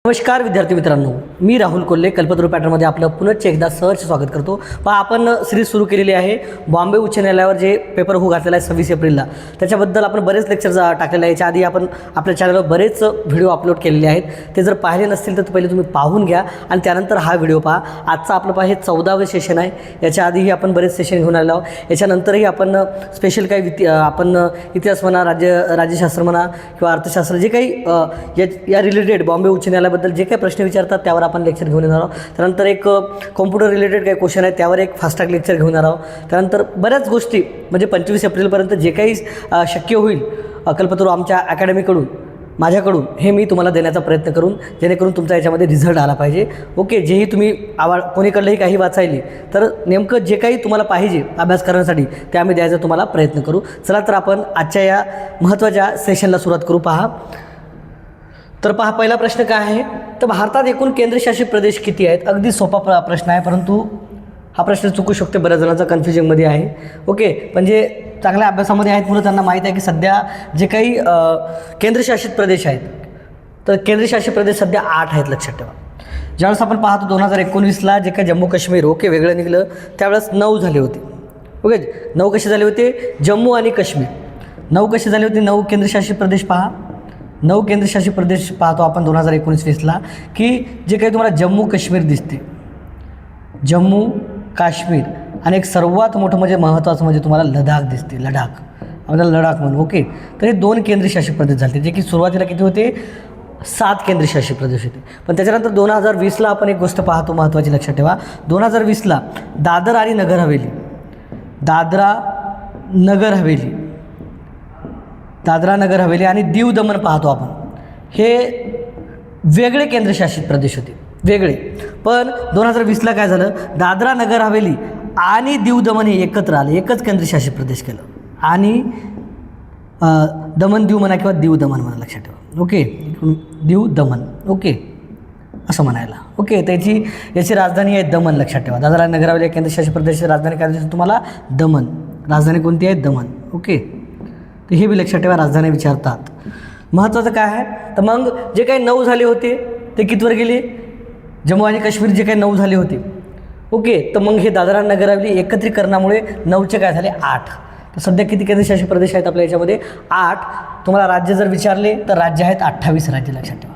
नमस्कार विद्यार्थी मित्रांनो, मी राहुल कोल्हे कल्पतरू पॅटर्नमध्ये आपलं पुनश्च एकदा सहर्ष स्वागत करतो. आपण सिरीज सुरू केलेली आहे बॉम्बे उच्च न्यायालयावर जे पेपर होऊ घातलेला आहे 26 एप्रिलला. त्याच्याबद्दल आपण बरेच लेक्चर्स टाकलेले आहे. याच्या आधी आपण आपल्या चॅनलवर बरेच व्हिडिओ अपलोड केलेले आहेत. ते जर पाहिले नसतील तर पहिले तुम्ही पाहून घ्या आणि त्यानंतर हा व्हिडिओ पहा. आजचा आपलं हे 14वे सेशन आहे. याच्या आधीही आपण बरेच सेशन घेऊन आलेलो आहोत. याच्यानंतरही आपण स्पेशल काही आपण इतिहास म्हणा, राज्यशास्त्र म्हणा किंवा अर्थशास्त्र जे काही या रिलेटेड बॉम्बे उच्च न्यायालयाबद्दल जे काही प्रश्न विचारतात त्यावर आपण लेक्चर घेऊन येणार आहोत. त्यानंतर एक कॉम्प्युटर रिलेटेड काही क्वेश्चन आहे त्यावर एक फास्ट ट्रॅक लेक्चर घेऊन येणार आहोत. त्यानंतर बऱ्याच गोष्टी म्हणजे 25 एप्रिलपर्यंत जे काही शक्य होईल कल्पतरू आमच्या अकॅडमीकडून माझ्याकडून हे मी तुम्हाला देण्याचा प्रयत्न करून जेणेकरून तुमचा याच्यामध्ये रिझल्ट आला पाहिजे. ओके, जेही तुम्ही कोणीकडलंही काही वाचायली तर नेमकं जे काही तुम्हाला पाहिजे अभ्यास करण्यासाठी ते आम्ही द्यायचा तुम्हाला प्रयत्न करू. चला तर आपण आजच्या या महत्त्वाच्या सेशनला सुरुवात करू. तर पहा, पहिला प्रश्न काय आहे तर भारतात एकूण केंद्रशासित प्रदेश किती आहेत? अगदी सोपा प्रश्न आहे, परंतु हा प्रश्न चुकू शकतो, बऱ्याच जणांचा कन्फ्युजनमध्ये आहे. ओके, म्हणजे चांगल्या अभ्यासामध्ये आहेत मुलं, त्यांना माहीत आहे की सध्या जे काही केंद्रशासित प्रदेश आहेत तर केंद्रशासित प्रदेश सध्या 8 आहेत. लक्षात ठेवा. ज्यावेळेस आपण पाहतो 2019ला जे काही जम्मू काश्मीर वेगळं निघलं त्यावेळेस 9 झाले होते. ओके, 9 कसे झाले होते? जम्मू आणि काश्मीर 9 कसे झाले होते? 9 केंद्रशासित प्रदेश. पहा, 9 केंद्रशासित प्रदेश पाहतो आपण 2019-20ला की जे काही तुम्हाला जम्मू काश्मीर दिसते, जम्मू काश्मीर, आणि एक सर्वात मोठं म्हणजे महत्त्वाचं म्हणजे तुम्हाला लडाख दिसते. लडाख आपल्याला लडाख म्हणू. ओके, तर हे 2 केंद्रशासित प्रदेश झाले जे की सुरुवातीला किती होते? 7 केंद्रशासित प्रदेश होते. पण त्याच्यानंतर 2020ला आपण एक गोष्ट पाहतो महत्त्वाची, लक्षात ठेवा. 2020ला दादर आणि नगर हवेली, दादरा नगर हवेली आणि दीव दमण पाहतो आपण, हे वेगळे केंद्रशासित प्रदेश होते, वेगळे. पण 2020ला काय झालं? दादरा नगर हवेली आणि दीव दमण हे एकत्र आले, एकच केंद्रशासित प्रदेश केलं. आणि दमण दीव म्हणा किंवा दीव दमण म्हणा, लक्षात ठेवा. ओके, दीव दमण. ओके, असं म्हणायला. ओके, तर याची राजधानी आहे दमण. लक्षात ठेवा. दादरा नगर हवेली केंद्रशासित प्रदेशाची राजधानी काय दिसते तुम्हाला? दमण. राजधानी कोणती आहे? दमण. ओके, तर हे बी लक्षात ठेवा, राजधानी विचारतात. महत्त्वाचं काय आहे तर मग जे काही 9 झाले होते ते कितवर गेले? जम्मू आणि काश्मीर जे काही 9 झाले होते. ओके, तर मग हे दादरा नगर हवेली एकत्रीकरणामुळे 9चे काय झाले? 8. तर सध्या किती केंद्रशासित प्रदेश आहेत आपल्या याच्यामध्ये? 8. तुम्हाला राज्य जर विचारले तर राज्य आहेत 28 राज्य. लक्षात ठेवा,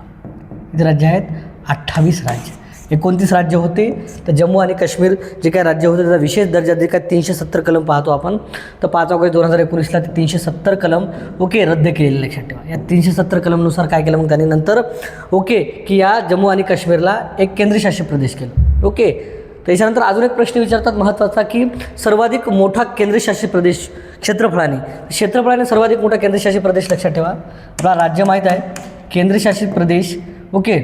किती राज्य आहेत? 28 राज्य. 29 राज्य होते. तर जम्मू आणि काश्मीर जे काही राज्य होते त्याचा विशेष दर्जा जे काय 370 कलम पाहतो आपण, तर 5 ऑगस्ट 2019ला ते 370 कलम ओके रद्द केलेले. लक्षात ठेवा. या 370 कलमनुसार काय केलं मग त्यांनी नंतर? ओके, की या जम्मू आणि काश्मीरला एक केंद्रशासित प्रदेश केलं. ओके, त्याच्यानंतर अजून एक प्रश्न विचारतात महत्त्वाचा की सर्वाधिक मोठा केंद्रशासित प्रदेश क्षेत्रफळाने सर्वाधिक मोठा केंद्रशासित प्रदेश. लक्षात ठेवा, आपला राज्य माहीत आहे केंद्रशासित प्रदेश. ओके,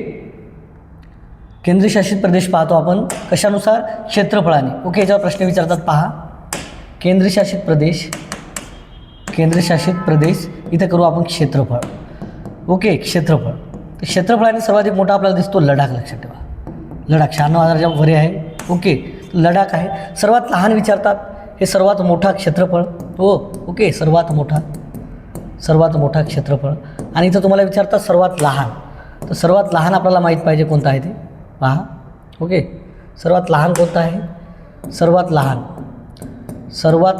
केंद्रशासित प्रदेश पाहतो आपण कशानुसार? क्षेत्रफळाने. ओके, याच्यावर प्रश्न विचारतात. पहा, केंद्रशासित प्रदेश इथं करू आपण क्षेत्रफळ. ओके, क्षेत्रफळ. तर क्षेत्रफळाने सर्वाधिक मोठा आपल्याला दिसतो लडाख. लक्षात ठेवा, लडाख 96,000च्या वर आहे. ओके, लडाख आहे. सर्वात लहान विचारतात, हे सर्वात मोठा क्षेत्रफळ. ओके, सर्वात मोठा क्षेत्रफळ. आणि इथं तुम्हाला विचारतात सर्वात लहान. तर सर्वात लहान आपल्याला माहीत पाहिजे कोणतं आहे ते. पहा, ओके, सर्वात लहान कोणतं आहे? सर्वात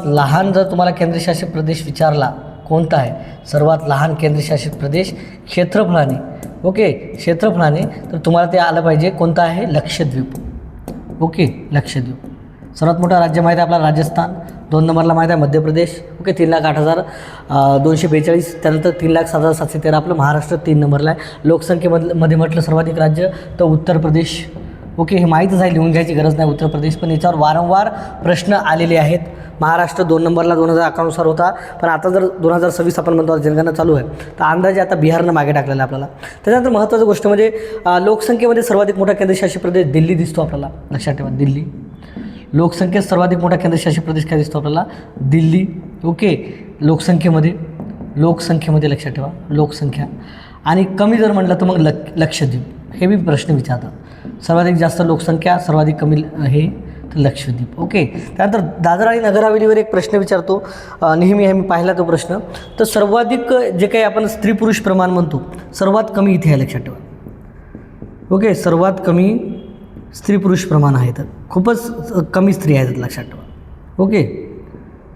लहान जर तुम्हाला केंद्रशासित प्रदेश विचारला कोणता आहे? सर्वात लहान केंद्रशासित प्रदेश क्षेत्रफळाने. ओके, क्षेत्रफळाने तर तुम्हाला ते आलं पाहिजे कोणतं आहे? लक्षद्वीप. ओके, लक्षद्वीप. सर्वात मोठं राज्य माहीत आहे आपला राजस्थान. 2 नंबरला माहीत आहे मध्य प्रदेश. ओके, 3,08,242. त्यानंतर 3,07,713 आपलं महाराष्ट्र 3 नंबरला आहे. लोकसंख्येमध्ये म्हटलं सर्वाधिक राज्य तर उत्तर प्रदेश. ओके, हे माहीतच आहे, लिहून घ्यायची गरज नाही उत्तर प्रदेश, पण याच्यावर वारंवार प्रश्न आलेले आहेत. महाराष्ट्र 2 नंबरला 2011नुसार होता, पण आता जर 2026 आपण म्हणतो जनगणना चालू आहे तर अंदाजे आता बिहारनं मागे टाकलेलं आहे आपल्याला. त्याच्यानंतर महत्त्वाची गोष्ट म्हणजे लोकसंख्येमध्ये सर्वाधिक मोठा केंद्रशासित प्रदेश दिल्ली दिसतो आपल्याला. लक्षात ठेवा, दिल्ली. लोकसंख्येत सर्वाधिक मोठा केंद्रशासित प्रदेश काय दिसतो आपल्याला? दिल्ली. ओके, लोकसंख्येमध्ये लक्षात ठेवा, लोकसंख्या. आणि कमी जर म्हटलं तर मग लक्षद्वीप. हे बी प्रश्न विचारतात. सर्वाधिक जास्त लोकसंख्या, सर्वाधिक कमी हे तर लक्षद्वीप. ओके, त्यानंतर दादर आणि नगर हवेलीवर एक प्रश्न विचारतो नेहमी, हे मी पाहिला तो प्रश्न. तर सर्वाधिक जे काही आपण स्त्री पुरुष प्रमाण म्हणतो सर्वात कमी इथे आहे. लक्षात ठेवा, ओके, सर्वात कमी स्त्री पुरुष प्रमाण आहे, तर खूपच कमी स्त्री आहेत लक्षात ठेवा. ओके,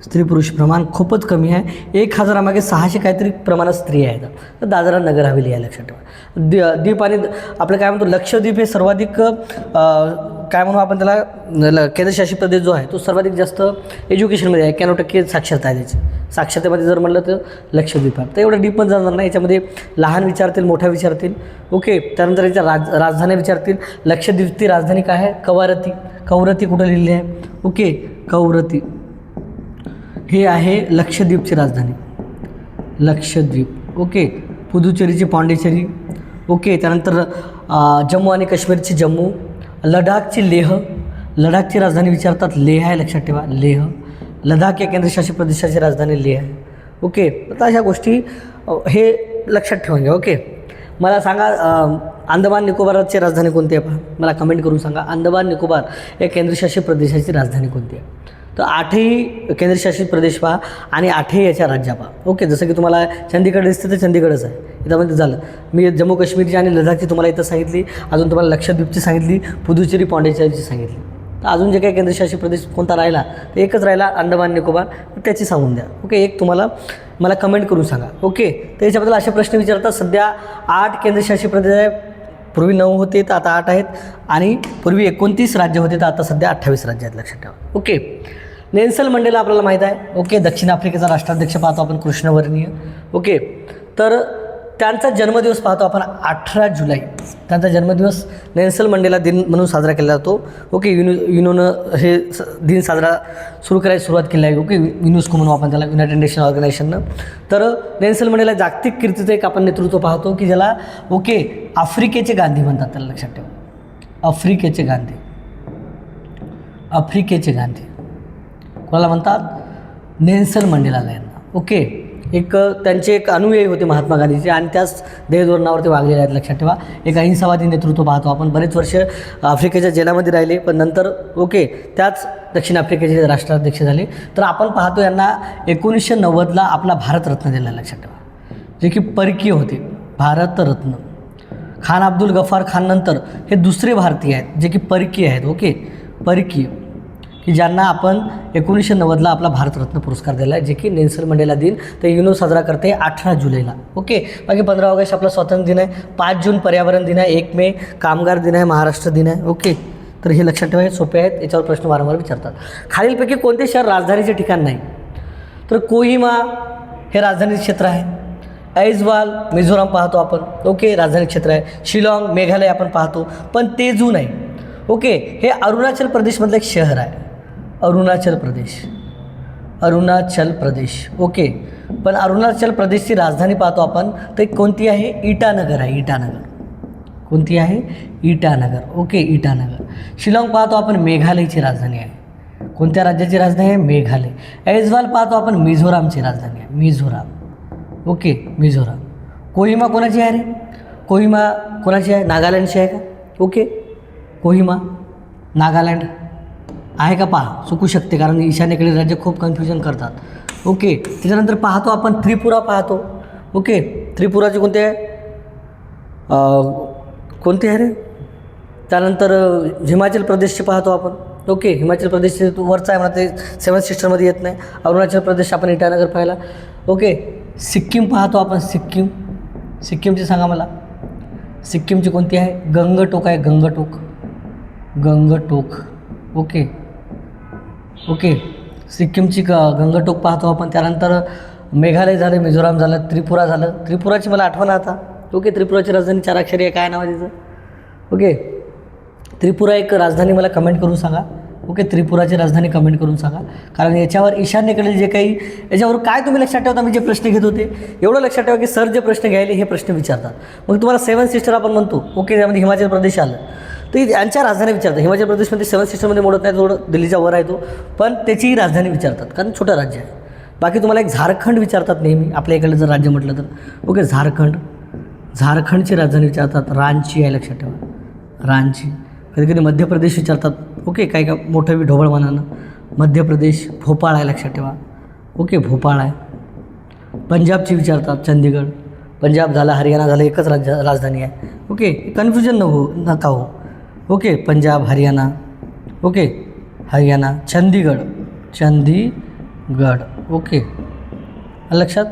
स्त्री पुरुष प्रमाण खूपच कमी आहे. 1000 600 काहीतरी प्रमाणात स्त्री आहेत. तर दादरा नगर हवेली आहे लक्षात ठेवा. द्वीप आणि आपलं काय म्हणतो लक्षद्वीप हे सर्वाधिक काय म्हणू आपण त्याला केंद्रशासित प्रदेश जो आहे तो सर्वाधिक जास्त एज्युकेशनमध्ये आहे. 91% साक्षरता आहे त्याची. साक्षरतेमध्ये जर म्हटलं तर लक्षद्वीप आहे. तर एवढं डीपमध्ये जाणार नाही. याच्यामध्ये लहान विचारतील, मोठ्या विचारतील. ओके, त्यानंतर याच्या राजधानी विचारतील. लक्षद्वीपची राजधानी काय आहे? कवरत्ती. कवरत्ती कुठं लिहिली आहे? ओके, कवरत्ती हे आहे लक्षद्वीपची राजधानी, लक्षद्वीप. ओके, पुदुचेरीची पॉंडिचेरी. ओके, त्यानंतर जम्मू आणि काश्मीरची जम्मू. लडाखची लेह. लडाखची राजधानी विचारतात, लेह आहे लक्षात ठेवा, लेह. लडाख या केंद्रशासित प्रदेशाची राजधानी लेह आहे. ओके, तर अशा गोष्टी हे लक्षात ठेवून घ्या. ओके, मला सांगा अंदमान निकोबारची राजधानी कोणती आहे? पहा, मला कमेंट करून सांगा. अंदमान निकोबार या केंद्रशासित प्रदेशाची राजधानी कोणती आहे? तर 8ही केंद्रशासित प्रदेश पहा आणि 8ही याच्या राज्या पहा. ओके, जसं की तुम्हाला चंदीगड दिसतं तर चंदीगडच आहे. याच्यामध्ये झालं. मी जम्मू काश्मीरची आणि लडाखची तुम्हाला इथं सांगितली. अजून तुम्हाला लक्षद्वीपची सांगितली, पुदुचेरी पॉंडिचेरीची सांगितली. तर अजून जे काही केंद्रशासित प्रदेश कोणता राहिला तर एकच राहिला, अंदमान निकोबार. त्याची सांगून द्या. ओके, एक तुम्हाला मला कमेंट करून सांगा. ओके, तर याच्याबद्दल असे प्रश्न विचारतात. सध्या 8 केंद्रशासित प्रदेश आहे. पूर्वी 9 होते तर आता 8 आहेत. आणि पूर्वी 29 राज्य होते तर आता सध्या 28 राज्य आहेत लक्षात ठेवा. ओके, नेल्सन मंडेला आपल्याला माहीत आहे. ओके, दक्षिण आफ्रिकेचा राष्ट्राध्यक्ष पाहतो आपण, कृष्णवर्णीय. ओके, तर त्यांचा जन्मदिवस पाहतो आपण 18 जुलै. त्यांचा जन्मदिवस नेल्सन मंडेला दिन म्हणून साजरा केला जातो. ओके, युनोनं हे दिन साजरा सुरू करायला सुरुवात केली आहे. ओके, युनेस्को म्हणून आपण त्याला, युनायटेड नेशन ऑर्गनायझेशननं. तर नेल्सन मंडेला जागतिक कीर्तीचं एक आपण नेतृत्व पाहतो की ज्याला ओके आफ्रिकेचे गांधी म्हणतात. त्याला लक्षात ठेवा, आफ्रिकेचे गांधी. आफ्रिकेचे गांधी कोणाला म्हणतात? नेल्सन मंडेलाला यांना. ओके, एक त्यांचे एक अनुयायी होते महात्मा गांधीचे आणि त्याच ध्येयधोरणावरती वागलेले आहेत लक्षात ठेवा. एक अहिंसावादी नेतृत्व पाहतो आपण. बरेच वर्ष आफ्रिकेच्या जेलामध्ये राहिले पण नंतर ओके त्याच दक्षिण आफ्रिकेचे राष्ट्राध्यक्ष झाले. तर आपण पाहतो यांना 1990ला आपला भारतरत्न दिला लक्षात ठेवा, जे की परकीय होते. भारतरत्न. खान अब्दुल गफार खान नंतर हे दुसरे भारतीय आहेत जे की परकीय आहेत. ओके, परकीय की ज्यांना आपण 1990ला आपला भारतरत्न पुरस्कार दिला आहे, जे की नेल्सन मंडेला दिन. तर युनो साजरा करते 18 जुलैला. ओके, बाकी 15 ऑगस्ट आपला स्वातंत्र्य दिन आहे. 5 जून पर्यावरण दिन आहे. 1 मे कामगार दिन आहे, महाराष्ट्र दिन आहे. ओके, तर हे लक्षात ठेवा, सोपे आहेत. याच्यावर प्रश्न वारंवार विचारतात. खालीलपैकी कोणते शहर राजधानीचे ठिकाण नाही? तर कोहिमा हे राजधानी क्षेत्र आहे. ऐजवाल मिझोराम पाहतो आपण. ओके, राजधानी क्षेत्र आहे. शिलाँग मेघालय आपण पाहतो, पण तेजू नाही. ओके, हे अरुणाचल प्रदेशमधलं एक शहर आहे. अरुणाचल प्रदेश. अरुणाचल प्रदेश. ओके, पण अरुणाचल प्रदेशची राजधानी पाहतो आपण तर कोणती आहे? इटानगर आहे. इटानगर. कोणती आहे? इटानगर. ओके, इटानगर. शिलाँग पाहतो आपण, मेघालयची राजधानी आहे. कोणत्या राज्याची राजधानी आहे? मेघालय. ऐजवाल पाहतो आपण, मिझोरामची राजधानी आहे. मिझोराम. ओके, मिझोराम. कोहिमा कोणाची आहे रे? कोहिमा कोणाची आहे? नागालँडची आहे का? ओके, कोहिमा नागालँड आहे का? पहा, चुकू शकते कारण ईशान्येकडील राज्य खूप कन्फ्युजन करतात. ओके, त्याच्यानंतर पाहतो आपण त्रिपुरा पाहतो. ओके, त्रिपुराची कोणते आहे? कोणते आहे रे? त्यानंतर हिमाचल प्रदेशचे पाहतो आपण. ओके, हिमाचल प्रदेशचे वरचा आहे म्हणा, ते 7 सिस्टरमध्ये येत नाही. अरुणाचल प्रदेश आपण इटानगर पाहिला. ओके, सिक्कीम पाहतो आपण. सिक्कीम. सिक्कीमची सांगा मला. सिक्कीमची कोणती आहे? गंगटोक आहे. गंगटोक. गंगटोक. ओके, ओके, सिक्कीमची गंगटोक पाहतो आपण. त्यानंतर मेघालय झालं, मिझोराम झालं, त्रिपुरा झालं. त्रिपुराची मला आठवण आता. ओके, त्रिपुराची राजधानी 4 अक्षरी आहे. काय नाव आहे तिचं? ओके, त्रिपुरा एक राजधानी मला कमेंट करून सांगा. ओके, त्रिपुराची राजधानी कमेंट करून सांगा, कारण याच्यावर ईशान्येकडील जे काही याच्यावर काय तुम्ही लक्षात ठेवता मी जे प्रश्न घेत होते एवढं लक्षात ठेवा की सर जे प्रश्न घ्यायले हे प्रश्न विचारतात. मग तुम्हाला 7 सिस्टर आपण म्हणतो. ओके, त्यामध्ये हिमाचल प्रदेश आलं तर यांच्या राजधानी विचारतात. हिमाचल प्रदेशमध्ये 7 सिस्टरमध्ये मोडत नाही, थोडं दिल्लीच्या वर आहे तो, पण त्याचीही राजधानी विचारतात कारण छोटं राज्य आहे. बाकी तुम्हाला एक झारखंड विचारतात नेहमी आपल्या इकडलं जर राज्य म्हटलं तर. ओके, झारखंड. झारखंडची राजधानी विचारतात. रांची आहे लक्षात ठेवा. रांची. कधी कधी मध्य प्रदेश विचारतात. ओके, काही का मोठं ढोबळ मनानं. मध्य प्रदेश. भोपाळ आहे लक्षात ठेवा. ओके, भोपाळ आहे. पंजाबची विचारतात. चंदीगड. पंजाब झालं, हरियाणा झालं, एकच राजधानी आहे. ओके, कन्फ्युजन नका हो. Okay, Punjab, Haryana. Okay, Haryana. Chandigarh. Okay, लक्षात.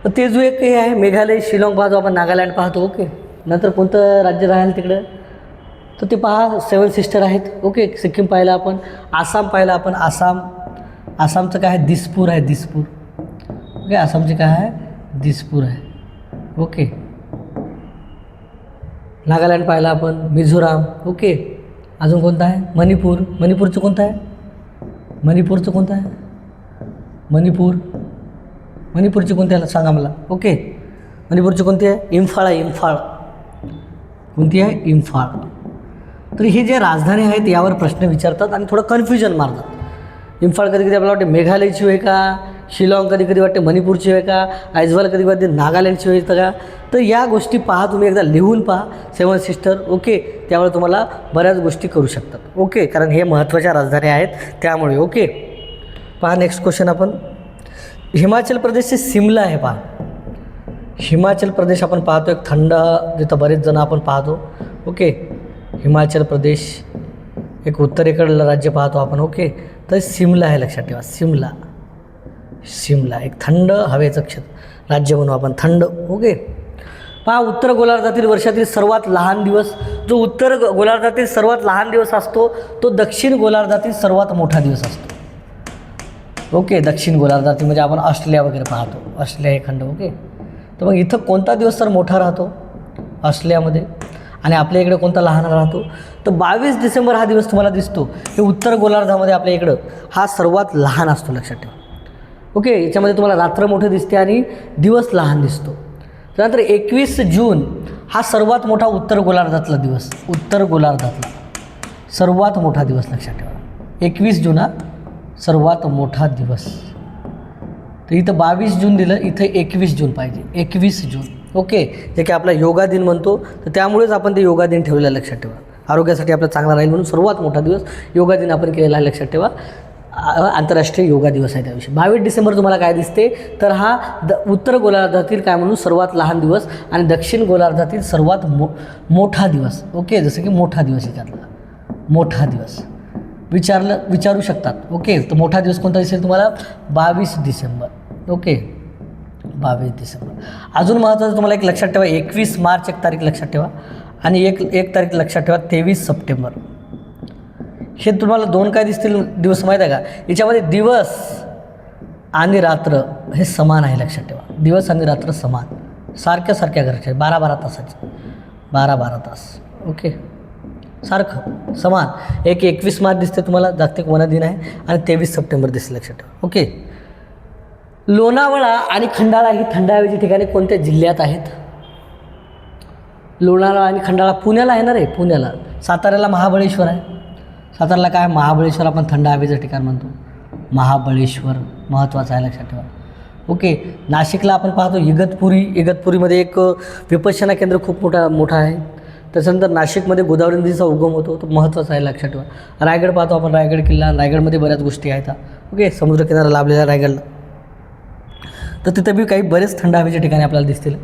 तर ते जो एक हे आहे मेघालय, शिलाँग पाहतो आपण, नागालँड पाहतो. ओके, नंतर कोणतं राज्य राहील तिकडं, तर ते पहा 7 सिस्टर आहेत. ओके, सिक्कीम पाहिलं आपण, आसाम पाहिलं आपण. आसामचं काय आहे, दिसपूर आहे. ओके, आसामचे काय आहे, दिसपूर आहे. ओके, नागालँड पाहिलं आपण, मिझोराम. ओके, अजून कोणतं आहे, मणिपूरचं कोणतं आहे, मणिपूरची कोणती आहे सांगा मला. ओके, मणिपूरची कोणती आहे, इम्फाळ. कोणती आहे, इम्फाळ. तर हे जे राजधानी आहेत यावर प्रश्न विचारतात आणि थोडं कन्फ्युजन मारतात. इम्फाळ कधी कधी आपल्याला वाटते मेघालयची आहे का, शिलाँग कधी कधी वाटते मणिपूरची आहे का, आयझवाल कधी कधी नागालँडची आहे का. तर या गोष्टी पहा, तुम्ही एकदा लिहून पहा 7 सिस्टर. ओके, त्यामुळे तुम्हाला बऱ्याच गोष्टी करू शकतात. ओके, कारण हे महत्त्वाच्या राजधानी आहेत त्यामुळे. ओके, पहा नेक्स्ट क्वेश्चन आपण. हिमाचल प्रदेशचे सिमला आहे. पहा, हिमाचल प्रदेश आपण पाहतो, एक थंड, जिथं बरेच जण आपण पाहतो. ओके, हिमाचल प्रदेश एक उत्तरेकडलं राज्य पाहतो आपण. ओके, तर सिमला आहे, लक्षात ठेवा. सिमला एक थंड हवेचं राज्य म्हणू आपण, थंड. ओके, पहा उत्तर गोलार्धातील वर्षातील सर्वात लहान दिवस, जो उत्तर गोलार्धातील सर्वात लहान दिवस असतो तो दक्षिण गोलार्धातील सर्वात मोठा दिवस असतो. ओके, दक्षिण गोलार्धातील म्हणजे आपण ऑस्ट्रेलिया वगैरे पाहतो, ऑस्ट्रेलिया हे खंड. ओके, तर मग इथं कोणता दिवस तर मोठा राहतो ऑस्ट्रेलियामध्ये, आणि आपल्या इकडे कोणता लहान राहतो, तर 22 डिसेंबर हा दिवस तुम्हाला दिसतो. हे उत्तर गोलार्धामध्ये आपल्या इकडं हा सर्वात लहान असतो, लक्षात ठेवा. ओके, याच्यामध्ये तुम्हाला रात्र मोठे दिसते आणि दिवस लहान दिसतो. त्यानंतर 21 जून हा सर्वात मोठा उत्तर गोलार्धातला दिवस, उत्तर गोलार्धातला सर्वात मोठा दिवस, लक्षात ठेवा. 21 जून हा सर्वात मोठा दिवस. तर इथं 22 जून दिलं, इथं 21 जून पाहिजे, 21 जून. ओके, जे की आपला योगा दिन म्हणतो, तर त्यामुळेच आपण ते योगा दिन ठेवलेला, लक्षात ठेवा. आरोग्यासाठी आपलं चांगला राहील म्हणून सर्वात मोठा दिवस योगा दिन आपण केलेला आहे, लक्षात ठेवा. आंतरराष्ट्रीय योगा दिवस आहे त्याविषयी. 22 डिसेंबर तुम्हाला काय दिसते, तर हा उत्तर गोलार्धातील काय म्हणून सर्वात लहान दिवस आणि दक्षिण गोलार्धातील सर्वात मोठा दिवस. ओके, जसं की मोठा दिवस याच्यातला मोठा दिवस विचारू शकतात. ओके, तर मोठा दिवस कोणता दिसेल तुम्हाला, 22 डिसेंबर. ओके, 22 डिसेंबर. अजून महत्त्वाचं तुम्हाला एक लक्षात ठेवा, 21 मार्च एक तारीख लक्षात ठेवा, आणि एक तारीख लक्षात ठेवा, 23 सप्टेंबर. हे तुम्हाला 2 काय दिसतील दिवस माहीत आहे का, याच्यामध्ये दिवस आणि रात्र हे समान आहे, लक्षात ठेवा. दिवस आणि रात्र समान, सारख्या घरचे 12 तासाचे, 12 तास. ओके, सारखं समान. 21 मार्च दिसते तुम्हाला, जागतिक वन दिन आहे, आणि 23 सप्टेंबर दिसते, लक्षात ठेवा. ओके, लोणावळा आणि खंडाळा ही थंड हवेची ठिकाणे कोणत्या जिल्ह्यात आहेत. लोणावळा आणि खंडाळा पुण्याला आहे ना रे, पुण्याला. साताऱ्याला महाबळेश्वर आहे. साताऱ्याला काय, महाबळेश्वर आपण थंड हवेचं ठिकाण म्हणतो, महाबळेश्वर महत्त्वाचं आहे, लक्षात ठेवा. ओके, नाशिकला आपण पाहतो इगतपुरीमध्ये एक विपश्यना केंद्र खूप मोठा आहे. त्याच्यानंतर नाशिकमध्ये गोदावरी नदीचा उगम होतो, तो महत्त्वाचा आहे, लक्षात ठेवा. रायगड पाहतो आपण, रायगड किल्ला, रायगडमध्ये बऱ्याच गोष्टी आहेत. ओके, समुद्रकिनारा लाभलेला रायगडला, तर तिथं बी काही बरेच थंड हवेच्या ठिकाणी आपल्याला दिसतील.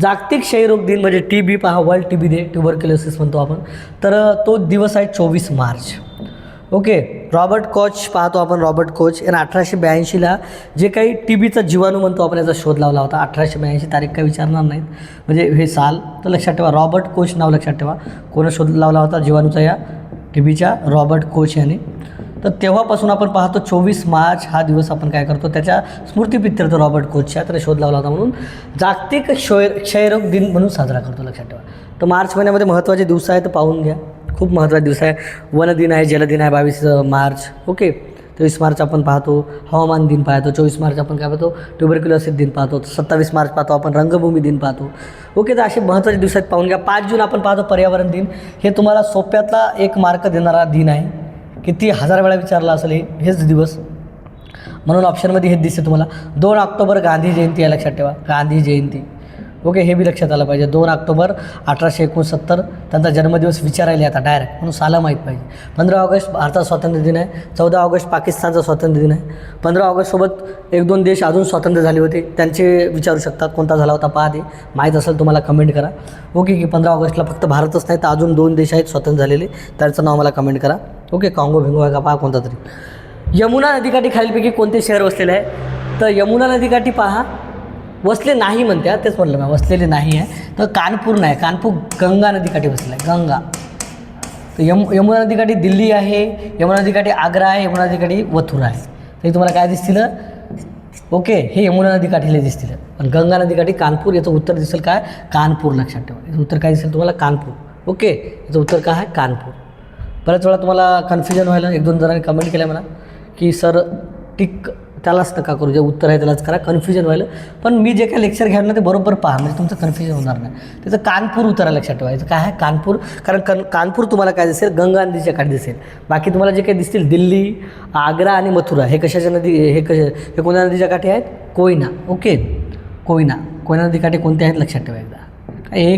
जागतिक क्षयरोग दिन म्हणजे TB पहा, वर्ल्ड TB डे, ट्युबरक्युलोसिस म्हणतो आपण, तर तो दिवस आहे 24 मार्च. ओके, रॉबर्ट कोच पाहतो आपण, रॉबर्ट कोच यानं 1882ला जे काही TBचा जीवाणू म्हणतो आपण, याचा शोध लावला होता. 1882 तारीख काही विचारणार नाहीत, म्हणजे हे साल, तर लक्षात ठेवा. रॉबर्ट कोच नाव लक्षात ठेवा. कोण शोध लावला होता जीवाणूचा या TBच्या, रॉबर्ट कोच यांनी. तर तेव्हापासून आपण पाहतो 24 मार्च हा दिवस आपण काय करतो, त्याच्या स्मृतिप्रित्यर्थ रॉबर्ट कोचच्या त्याने शोध लावला होता म्हणून जागतिक क्षयरोग दिन म्हणून साजरा करतो, लक्षात ठेवा. तर मार्च महिन्यामध्ये महत्त्वाचे दिवस आहेत, तर पाहून घ्या. खूप महत्त्वाचे दिवस आहे. वन दिन आहे, जलदिन आहे 22 मार्च. ओके, 23 मार्च आपण पाहतो हवामान दिन पाहतो, 24 मार्च आपण काय पाहतो ट्युबरक्युलोसिस दिन पाहतो, 27 मार्च पाहतो आपण रंगभूमी दिन पाहतो. ओके, तर असे महत्त्वाचे दिवस आहेत, पाहून घ्या. 5 जून आपण पाहतो पर्यावरण दिन. हे तुम्हाला सोप्यातला 1 मार्क देणारा दिन आहे. किती 1000 वेळा विचारला असेल हेच दिवस, म्हणून ऑप्शनमध्ये हेच दिसते तुम्हाला. 2 ऑक्टोबर गांधी जयंती आहे, लक्षात ठेवा. गांधी जयंती. ओके, हे बी लक्षात आलं पाहिजे. 2 ऑक्टोबर 1869 त्यांचा जन्मदिवस विचारायला आता डायरेक्ट, म्हणून साला माहीत पाहिजे. 15 ऑगस्ट भारताचा स्वातंत्र्य दिन आहे. 14 ऑगस्ट पाकिस्तानचा स्वातंत्र्य दिन आहे. 15 ऑगस्टसोबत 1-2 देश अजून स्वातंत्र्य झाले होते, त्यांचे विचारू शकतात कोणता झाला होता पहा. ते माहीत असेल तुम्हाला कमेंट करा. ओके, की 15 ऑगस्टला फक्त भारतच नाही तर अजून 2 देश आहेत स्वातंत्र्य झालेले, त्यांचं नाव मला कमेंट करा. ओके, काँगो भिंगो आहे का पहा कोणता तरी. यमुना नदीकाठी खालीलपैकी कोणते शहर वसलेले आहे? तर यमुना नदीकाठी पहा वसले नाही म्हणत्या, तेच म्हटलं मी वसलेले नाही आहे. तर कानपूर नाही, कानपूर गंगा नदीकाठी वसलेलं आहे, गंगा. तर यमुना नदीकाठी दिल्ली आहे, यमुना नदीकाठी आग्रा आहे, यमुना नदीकाठी मथुरा आहे. तरी तुम्हाला काय दिसतील? ओके, हे यमुना नदीकाठीला दिसतील. पण गंगा नदीकाठी कानपूर, याचं उत्तर दिसेल काय? कानपूर. लक्षात ठेवा, याचं उत्तर काय दिसेल तुम्हाला? कानपूर. ओके, याचं उत्तर काय आहे? कानपूर. बऱ्याच वेळा तुम्हाला कन्फ्युजन व्हायला 1-2 जणांनी कमेंट केलं मला की सर टिक त्यालाच नका करू, जे उत्तर आहे त्यालाच करा, कन्फ्युजन व्हायला. पण मी जे काही लेक्चर घ्याल ना ते बरोबर पहा, म्हणजे तुमचं कन्फ्युजन होणार नाही. त्याचं कानपूर उत्तर आहे, लक्षात ठेवायचं काय आहे? कानपूर. कारण कानपूर तुम्हाला काय दिसेल? गंगा नदीच्या काठी दिसेल. बाकी तुम्हाला जे काही दिसतील दिल्ली, आग्रा आणि मथुरा हे कशाच्या नदी, हे कोणत्या नदीच्या काठी आहेत? कोयना. ओके, कोयना नदीकाठी कोणते आहेत लक्षात ठेवा एकदा. काय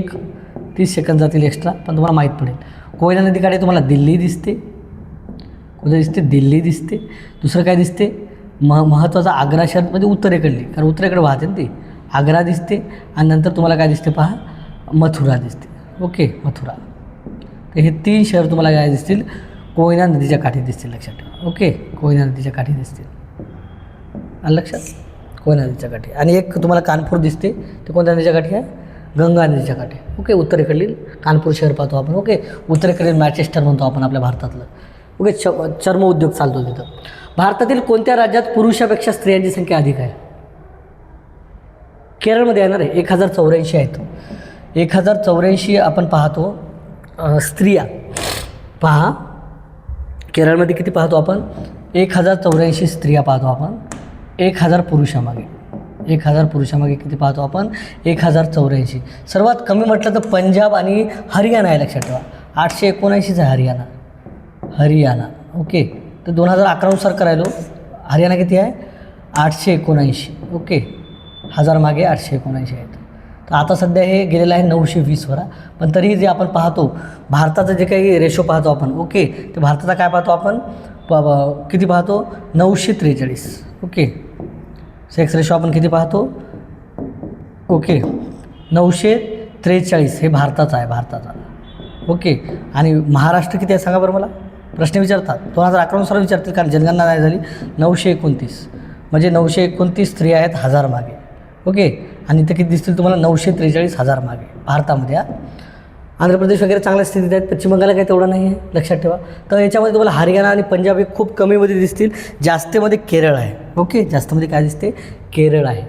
30 सेकंद जातील एक्स्ट्रा, पण तुम्हाला माहीत पडेल. कोयना नदीकाठी तुम्हाला दिल्ली दिसते, कुठे दिसते? दिल्ली दिसते. दुसरं काय दिसते? महत्त्वाचा आग्रा शहर, म्हणजे उत्तरेकडली, कारण उत्तरेकडे वाहते ना ती. आग्रा दिसते आणि नंतर तुम्हाला काय दिसते पहा? मथुरा दिसते. ओके, मथुरा. तर हे 3 शहर तुम्हाला काय दिसतील? कोयना नदीच्या काठी दिसतील, लक्षात ठेवा. ओके, कोयना नदीच्या काठी दिसतील. आलं लक्षात? कोयना नदीच्या काठी. आणि एक तुम्हाला कानपूर दिसते, ते कोणत्या नदीच्या काठी आहे? गंगा नदीच्या काठी. ओके, उत्तरेकडील कानपूर शहर पाहतो आपण. ओके, उत्तरेकडील मॅचेस्टर म्हणतो आपण आपल्या भारतातलं. ओके, चर्म उद्योग चालतो तिथं. भारतातील कोणत्या राज्यात पुरुषापेक्षा स्त्रियांची संख्या अधिक आहे? केरळमध्ये येणार आहे. 1084 आहेत. 1084 आपण पाहतो स्त्रिया. पहा, केरळमध्ये किती पाहतो आपण? 1084 स्त्रिया पाहतो आपण 1000 पुरुषामागे. 1000 पुरुषामागे किती पाहतो आपण? 1084. सर्वात कमी म्हटलं तर पंजाब आणि हरियाणा आहे, लक्षात ठेवा. 879 आहे हरियाणा. ओके, तर 2011नुसार करायलो. हरियाणा किती आहे? 879. ओके, 1000 मागे 879 आहेत. तर आता सध्या हे गेलेलं आहे 920वर. पण तरीही जे आपण पाहतो भारताचं जे काही रेशो पाहतो आपण, ओके, ते भारताचा काय पाहतो आपण? किती पाहतो? 943. ओके, सेक्स रेशो आपण किती पाहतो? ओके, 943 हे भारताचा आहे, भारताचा. ओके, आणि महाराष्ट्र किती आहे सांगा बरं मला? प्रश्न विचारतात 2011नुसार विचारतील, कारण जनगणना नाही झाली. 929 म्हणजे 929 स्त्रिया आहेत 1000 मागे. ओके, आणि इथं किती दिसतील तुम्हाला? 943 1000 मागे भारतामध्ये. आंध्र प्रदेश वगैरे चांगल्या स्थितीत आहेत. पश्चिम बंगालला काही तेवढं नाही आहे, लक्षात ठेवा. तर याच्यामध्ये तुम्हाला हरियाणा आणि पंजाब हे खूप कमीमध्ये दिसतील. जास्तमध्ये केरळ आहे. ओके, जास्तमध्ये काय दिसते? केरळ आहे.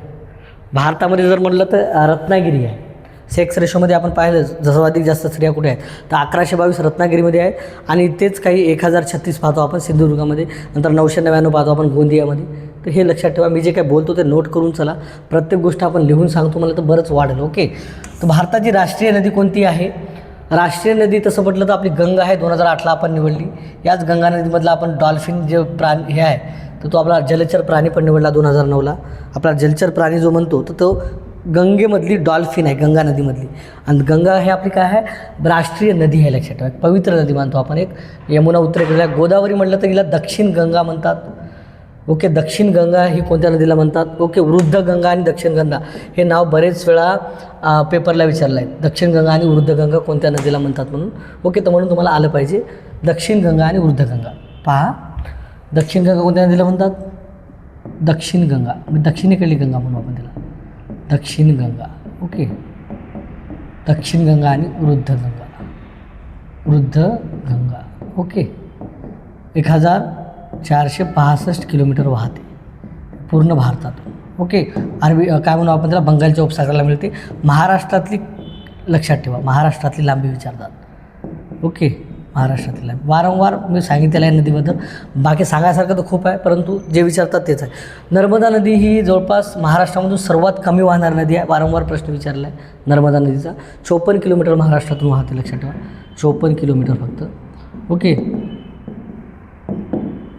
भारतामध्ये जर म्हटलं तर रत्नागिरी आहे. सेक्स रेशोमध्ये आपण पाहिलं जसं अधिक जास्त स्त्रिया कुठे आहेत तर 1122 रत्नागिरीमध्ये आहेत. आणि तेच काही 1036 पाहतो आपण सिंधुदुर्गामध्ये. नंतर 999 पाहतो आपण गोंदियामध्ये. तर हे लक्षात ठेवा. मी जे काय बोलतो ते नोट करून चला. प्रत्येक गोष्ट आपण लिहून सांगतो मला तर बरंच वाढेल. ओके, तर भारताची राष्ट्रीय नदी कोणती आहे? राष्ट्रीय नदी तसं म्हटलं तर आपली गंगा आहे, 2008ला आपण निवडली. याच गंगा नदीमधला आपण डॉल्फिन जे प्राणी हे आहे तर तो आपला जलचर प्राणी पण निवडला 2009ला. आपला जलचर प्राणी जो म्हणतो तर तो गंगेमधली डॉल्फिन आहे, गंगा नदीमधली. आणि गंगा हे आपली काय आहे? राष्ट्रीय नदी आहे, लक्षात ठेवा. पवित्र नदी मानतो आपण एक. यमुना उत्तरेकडे. गोदावरी म्हटलं तर हिला दक्षिण गंगा म्हणतात. ओके, दक्षिण गंगा ही कोणत्या नदीला म्हणतात? ओके, वृद्ध गंगा आणि दक्षिण गंगा हे नाव बरेच वेळा पेपरला विचारलं आहे. दक्षिण गंगा आणि वृद्ध गंगा कोणत्या नदीला म्हणतात म्हणून. ओके, तर म्हणून तुम्हाला आलं पाहिजे दक्षिण गंगा आणि वृद्ध गंगा. पहा, दक्षिण गंगा कोणत्या नदीला म्हणतात? दक्षिण गंगा, दक्षिणेकडली गंगा म्हणू आपण त्याला, दक्षिण गंगा. ओके, दक्षिण गंगा आणि वृद्ध गंगा. ओके, 1465 किलोमीटर वाहते पूर्ण भारतातून. ओके, अरबी काय म्हणू आपण त्याला? बंगालच्या उपसागराला मिळते. महाराष्ट्रातली, लक्षात ठेवा, महाराष्ट्रातली लांबी विचारतात. ओके, महाराष्ट्रातली लांबी वारंवार मी सांगितलेलं आहे नदीबद्दल. बाकी सांगायसारखं तर खूप आहे, परंतु जे विचारतात तेच आहे. नर्मदा नदी ही जवळपास महाराष्ट्रामधून सर्वात कमी वाहणारी नदी आहे. वारंवार प्रश्न विचारला आहे नर्मदा नदीचा. 54 किलोमीटर महाराष्ट्रातून वाहते, लक्षात ठेवा. 54 किलोमीटर फक्त. Okay,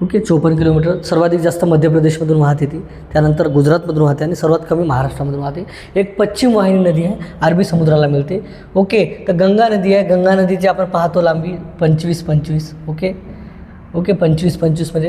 okay 54 kilometre. सर्वाधिक जास्त मध्य प्रदेशमधून वाहते ती, त्यानंतर गुजरातमधून वाहते आणि सर्वात कमी महाराष्ट्रामधून वाहते. एक पश्चिम वाहिनी नदी आहे, अरबी समुद्राला मिळते. ओके, तर गंगा नदी आहे. गंगा नदीची आपण पाहतो लांबी 25-25. ओके 25-25 म्हणजे